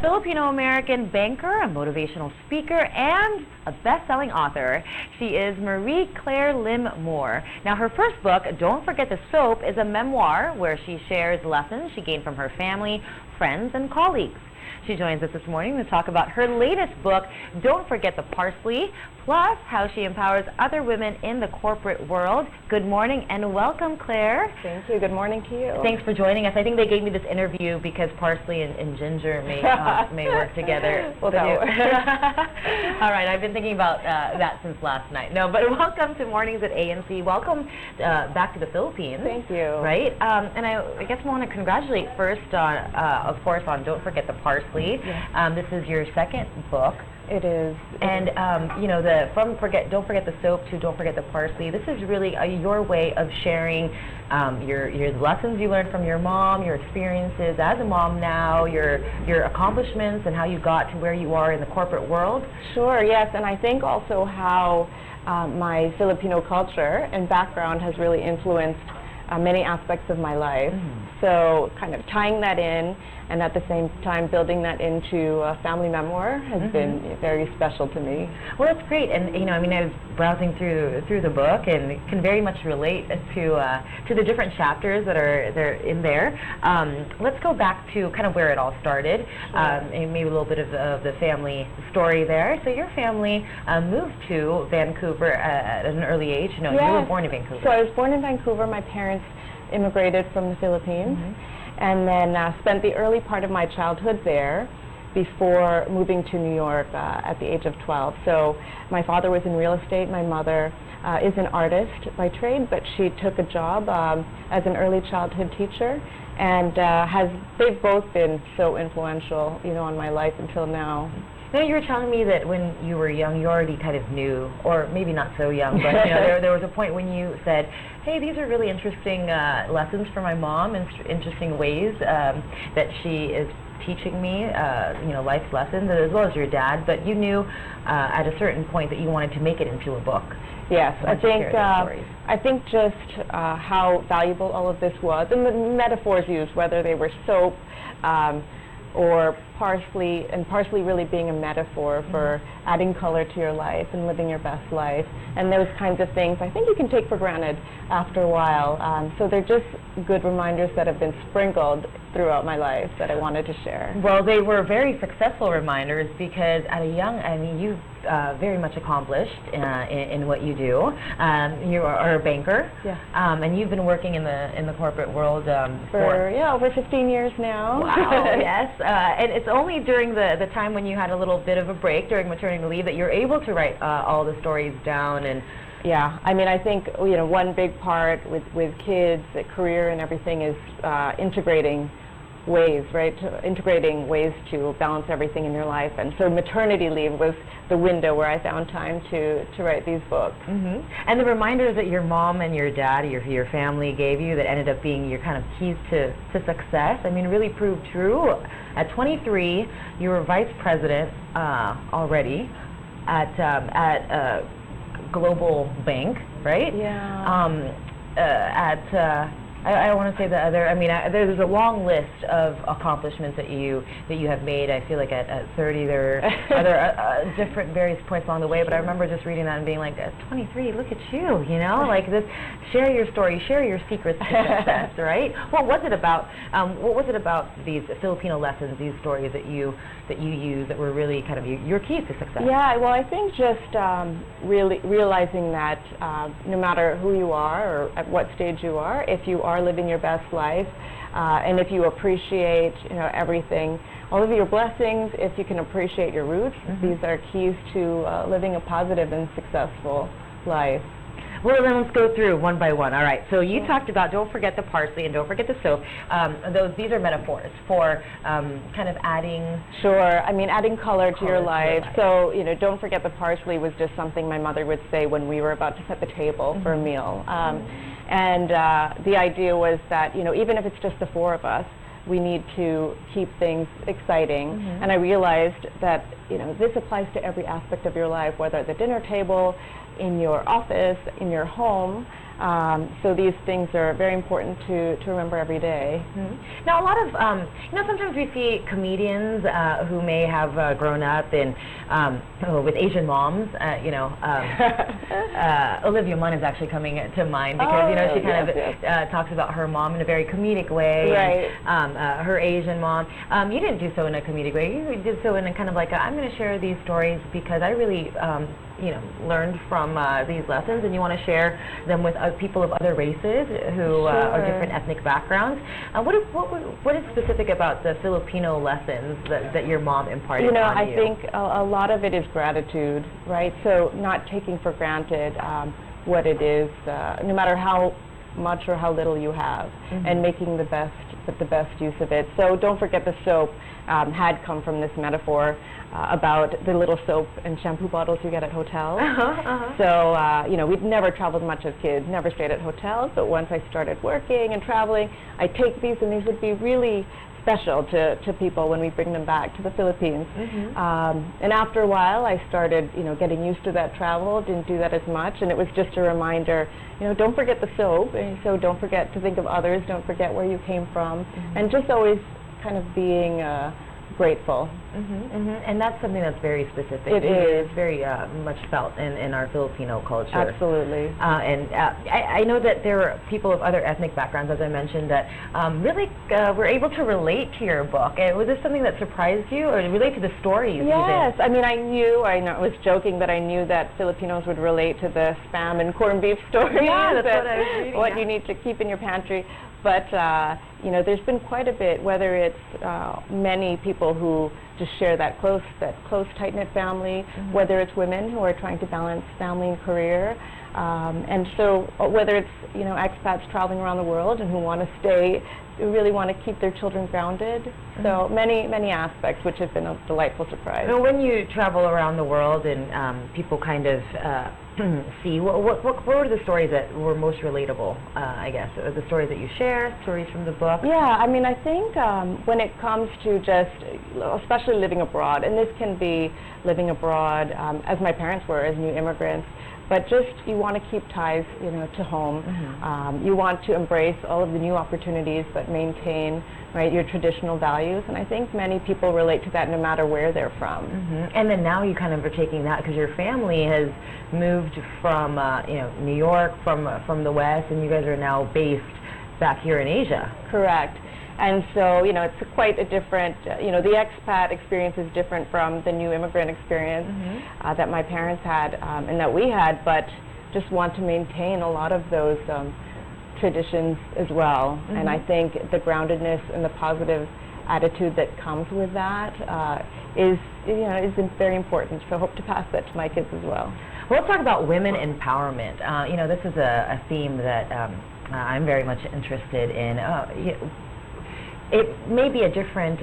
Filipino-American banker, a motivational speaker, and a best-selling author. She is Marie-Claire Lim Moore. Now, her first book, Don't Forget the Soap, is a memoir where she shares lessons she gained from her family, friends, and colleagues. She joins us this morning to talk about her latest book, Don't Forget the Parsley, plus how she empowers other women in the corporate world. Good morning and welcome, Claire. Thank you. Good morning to you. Thanks for joining us. I think they gave me this interview because parsley and ginger may work together. Well, that works. All right, I've been thinking about that since last night. No, but welcome to Mornings at ANC. Welcome back to the Philippines. Thank you. Right? And I guess I want to congratulate first on, of course, on Don't Forget the Parsley. Yes. This is your second book. It is. And you know, Don't Forget the Soap to Don't Forget the Parsley. This is really your way of sharing your lessons you learned from your mom, your experiences as a mom now, your accomplishments, and how you got to where you are in the corporate world. Sure. Yes, and I think also how my Filipino culture and background has really influenced many aspects of my life. So kind of tying that in and at the same time building that into a family memoir has been very special to me. Well, that's great. And you know, I mean, I was browsing through the book and can very much relate to the different chapters that are in there. Let's go back to kind of where it all started. Sure. And maybe a little bit of the family story there. So your family moved to Vancouver at an early age. No, Yes. You were born in Vancouver. So I was born in Vancouver. My parents immigrated from the Philippines and then spent the early part of my childhood there before moving to New York at the age of 12. So my father was in real estate. My mother is an artist by trade, but she took a job as an early childhood teacher, and they've both been so influential, you know, on my life until now. Now, you were telling me that when you were young, you already kind of knew, or maybe not so young, but you know, there was a point when you said, hey, these are really interesting lessons for my mom, and interesting ways that she is teaching me, you know, life's lessons, as well as your dad, but you knew at a certain point that you wanted to make it into a book. Yes, I think just how valuable all of this was, and the metaphors used, whether they were soap, or parsley, and parsley really being a metaphor for adding color to your life and living your best life, and those kinds of things I think you can take for granted after a while. So they're just good reminders that have been sprinkled throughout my life that I wanted to share. Well, they were very successful reminders because at a young, I mean, you've very much accomplished in what you do. You are a banker, yeah. And you've been working in the corporate world for over 15 years now. Wow, yes. And it's only during the time when you had a little bit of a break during maternity leave that you're able to write all the stories down. And yeah, I mean, I think, you know, one big part with kids, the career and everything is integrating ways, right? Integrating ways to balance everything in your life. And so maternity leave was the window where I found time to write these books. And the reminders that your mom and your dad, your family gave you that ended up being your kind of keys to success, I mean, really proved true. At 23, you were vice president already at a global bank, right? Yeah. I don't want to say the other. I mean, there's a long list of accomplishments that you have made. I feel like at 30 there are other different various points along the way. But I remember just reading that and being like, at 23, look at you, you know, like this. Share your story, share your secrets to success, right? What was it about? What was it about these Filipino lessons, these stories that you use that were really kind of your keys to success? Yeah, well, I think just really realizing that no matter who you are or at what stage you are, if you are living your best life, and if you appreciate, you know, everything, all of your blessings, if you can appreciate your roots, these are keys to living a positive and successful life. Well, then let's go through one by one. All right. So you talked about Don't Forget the Parsley and Don't Forget the Soap. These are metaphors for kind of adding. Sure. I mean, adding color to your life. So, you know, Don't Forget the Parsley was just something my mother would say when we were about to set the table for a meal. And the idea was that, you know, even if it's just the four of us, we need to keep things exciting. And I realized that, this applies to every aspect of your life, whether at the dinner table, in your office, in your home. So these things are very important to remember every day. Now, a lot of, sometimes we see comedians who may have grown up in, with Asian moms. Olivia Munn is actually coming to mind because, she kind of talks about her mom in a very comedic way. Right. And, her Asian mom. You didn't do so in a comedic way. You did so in a kind of like, I'm going to share these stories because I really, learned from these lessons, and you want to share them with people of other races who are different ethnic backgrounds. What is specific about the Filipino lessons that your mom imparted on you? I think a lot of it is gratitude, right? So not taking for granted what it is, no matter how much or how little you have, and making the best use of it. So don't forget the soap had come from this metaphor about the little soap and shampoo bottles you get at hotels. So, we'd never traveled much as kids, never stayed at hotels, but once I started working and traveling, I take these, and these would be really special to people when we bring them back to the Philippines. And after a while, I started, getting used to that travel, didn't do that as much, and it was just a reminder, don't forget the soap, and so don't forget to think of others, don't forget where you came from, and just always kind of being grateful. And that's something that's very specific. It is. It's very much felt in our Filipino culture. Absolutely. I know that there are people of other ethnic backgrounds, as I mentioned, that really were able to relate to your book. Was this something that surprised you, or relate to the stories? Yes. I mean, I was joking that I knew that Filipinos would relate to the Spam and corned beef stories. Yeah, that's what I was reading. What you need to keep in your pantry. But, there's been quite a bit, whether it's many people who just share that close, tight-knit family, whether it's women who are trying to balance family and career, and so whether it's, expats traveling around the world and who really want to keep their children grounded. So many aspects, which have been a delightful surprise. Now, when you travel around the world and people kind of see, what were the stories that were most relatable, I guess? The stories that you share, stories from the book? Yeah, I mean, I think when it comes to especially living abroad, and this can be living abroad as my parents were, as new immigrants, but just you want to keep ties, to home. You want to embrace all of the new opportunities, but maintain, right, your traditional values. And I think many people relate to that no matter where they're from. And then now you kind of are taking that because your family has moved from, New York, from the West, and you guys are now based back here in Asia. Correct. And so, it's quite a different, the expat experience is different from the new immigrant experience that my parents had and that we had, but just want to maintain a lot of those traditions as well. And I think the groundedness and the positive attitude that comes with that is very important. So I hope to pass that to my kids as well. Well, let's talk about women empowerment. This is a theme that I'm very much interested in. It may be a different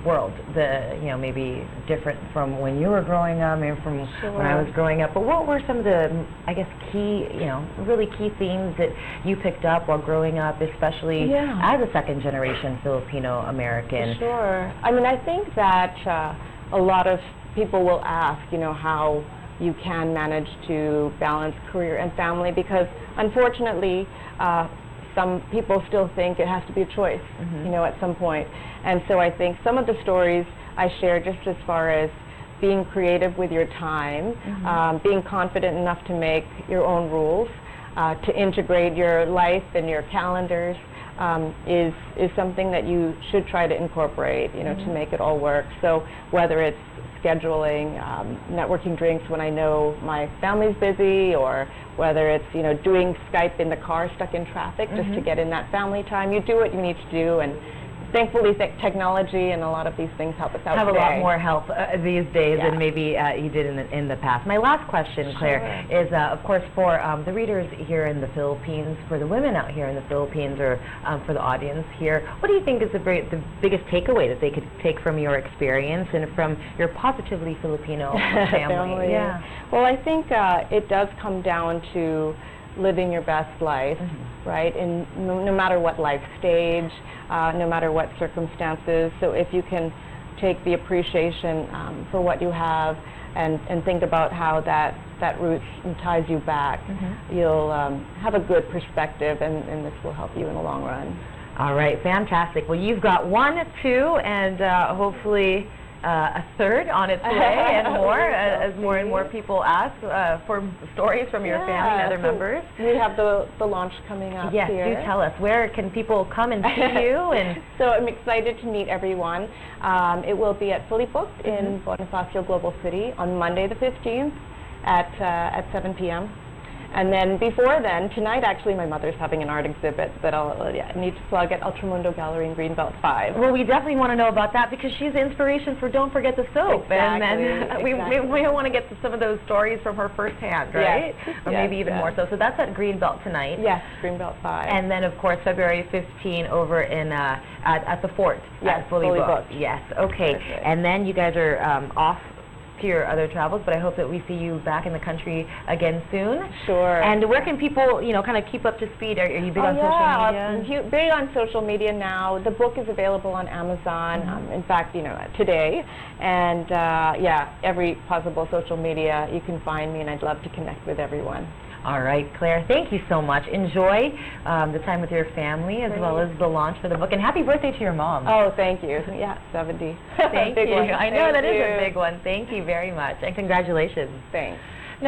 world, maybe different from when you were growing up, maybe from when I was growing up. But what were some of the, I guess, key, really key themes that you picked up while growing up, especially as a second-generation Filipino-American? Sure. I mean, I think that a lot of people will ask, how you can manage to balance career and family, because unfortunately, some people still think it has to be a choice, at some point. And so I think some of the stories I share just as far as being creative with your time, being confident enough to make your own rules, to integrate your life and your calendars, is something that you should try to incorporate, to make it all work. So whether it's scheduling networking drinks when I know my family's busy, or whether it's doing Skype in the car stuck in traffic just to get in that family time. You do what you need to do, and thankfully technology and a lot of these things help us out have today. A lot more help these days than maybe you did in the past. My last question, Claire, is of course for the readers here in the Philippines, for the women out here in the Philippines, or for the audience here, what do you think is the biggest takeaway that they could take from your experience and from your positively Filipino family? Well, I think it does come down to living your best life, right? And no matter what life stage, no matter what circumstances. So if you can take the appreciation for what you have and think about how that root ties you back, you'll have a good perspective, and this will help you in the long run. All right, fantastic. Well, you've got 1, 2, and hopefully a third on its way, and more as more and more people ask for stories from your family and other members. We have the launch coming up here. Yes, do tell us. Where can people come and see you? And so I'm excited to meet everyone. It will be at Fully Booked in Bonifacio Global City on Monday the 15th at 7 p.m. And then before then, tonight actually my mother's having an art exhibit that I need to plug at Ultramundo Gallery in Greenbelt 5. Well, we definitely want to know about that because she's the inspiration for Don't Forget the Soap. Exactly, and then we want to get to some of those stories from her firsthand, right? Yes. Or maybe even more so. So that's at Greenbelt tonight. Yes, Greenbelt 5. And then, of course, February 15 over in at the Fort. Yes, Fully booked. Yes, okay. Perfect. And then you guys are off to your other travels, but I hope that we see you back in the country again soon. Sure. And where can people, kind of keep up to speed? Are you big on social media? Big on social media now. The book is available on Amazon, in fact, today. And every possible social media you can find me, and I'd love to connect with everyone. All right, Claire, thank you so much. Enjoy the time with your family as well as the launch for the book. And happy birthday to your mom. Oh, thank you. Yeah, 70. Thank big you. one. I know that is a big one. Thank you very much. And congratulations. Thanks.